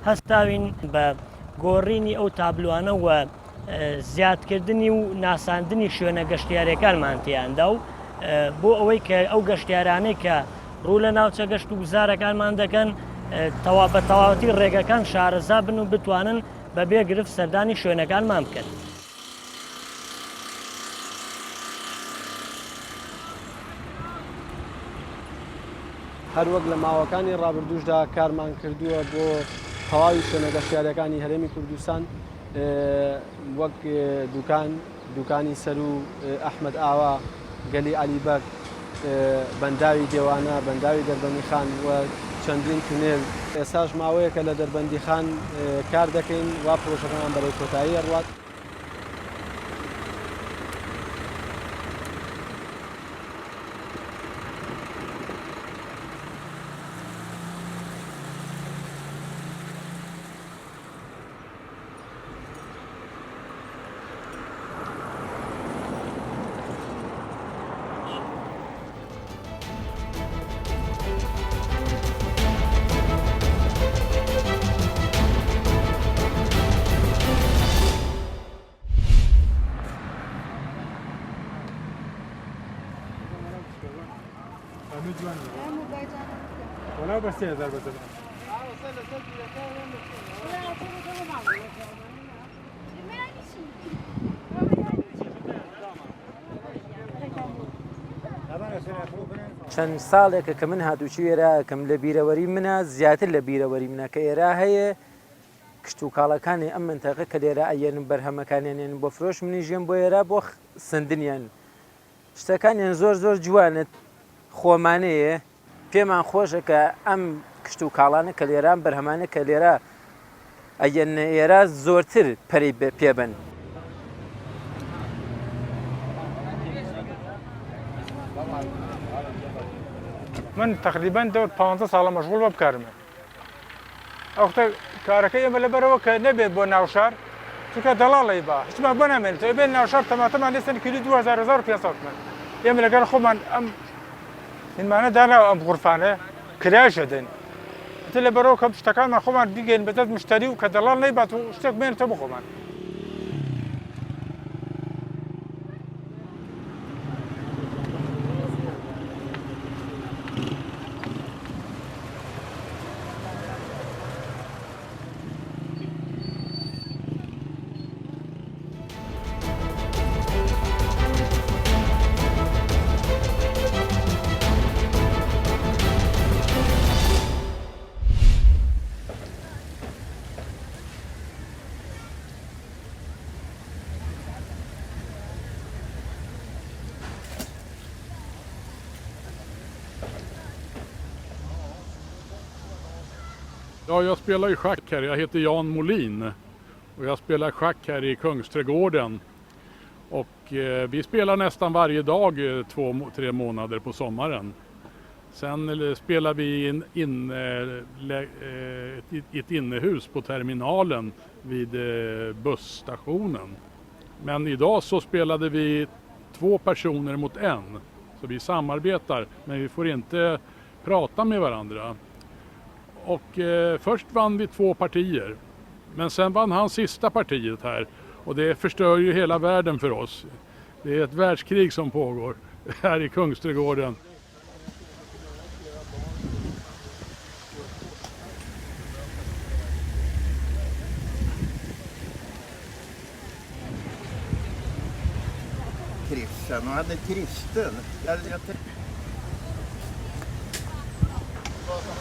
هەستاوین بە گۆڕینی ئەو تابلوانە و زیادکردنی و ناساندنی شوێنە گەشتیارەکانمان تیاندا و بۆ ئەوەی کە ئەو گەشتیارانەی کە ڕوو لە ناوچە گەشت و گوزارەکانمان دەکەن بە تەواوەتی ڕێگەکان شارەزا بن و بتوانن بەبێ گرفت سەردانی شوێنەکانمان بکەن. هەروەک لە ماوەکانی ڕابردووشدا کارمان کردووە بۆ تەواوی شوێنە گەشتیارەکانی هەرێمی کوردستان وەک دوکانی سەر و ئەحمەد ئاوا، گەلی عەلیبەگ، بەنداوی دێوانە، بەنداوی دەربەندی خان و چەندین تونێل. ئێستاش ماوەیە کە لە دەربەندی خان کار دەکەین وا پرۆژەکەمان بەرەو کۆتایی ئەڕوات. ولا بس 3000 بدل چەند ساڵێکە کە من هاتوچی ئێراکەم لە بیرەوەری منە زیاتر لە بیرەوەری منە کە ئێرا هەیە کشت و کاڵەکانی ئەم منتەقە کە لێرە ئەیەن بەرهەمەکانیان بۆ فرۆش منی ژێم بۆ ئێرا بۆ سندنیان شتەکانیان زۆر جوانت خۆمانەیە پێمان خۆشە کە ئەم کشت و کاڵانە کە لێران بەرهەمانە کە لێرە ئەگەن ئێرە زۆرتر پەری پێبن. من تقریبا دور 15 ساڵە مەشغوڵ بە بکارمە. ئەوختە کارەکەی ئێمە لەبەرەوە کە نەبێت بۆ ناوشار چونکە دەڵاڵی با هیچمان بۆ نامێنێتەوە بێت ناوشار تەماتەمان لێستن کیلو 2500 من ئێمە لەگەڵ خۆمان ئەم هینمانە داناوە ئەم غورفانە کرایشە دەین لەبەرەوە کە شتەکانمان خۆمان بیگەین بەدەست مشتری و کە دەڵاڵ نەیبات و شتێک بێنێتەوە بۆ خۆمان. Ja, jag spelar ju schack här. Jag heter Jan Molin och jag spelar schack här i Kungsträdgården. Och vi spelar nästan varje dag 2-3 månader på sommaren. Sen spelar vi i ett innehus på terminalen vid busstationen. Men idag så spelade vi 2 personer mot 1. Så vi samarbetar, men vi får inte prata med varandra. Och först vann vi 2 partier. Men sen vann han sista partiet här. Och det förstör ju hela världen för oss. Det är ett världskrig som pågår här i Kungsträdgården. Christian, och han är kristen. Vad som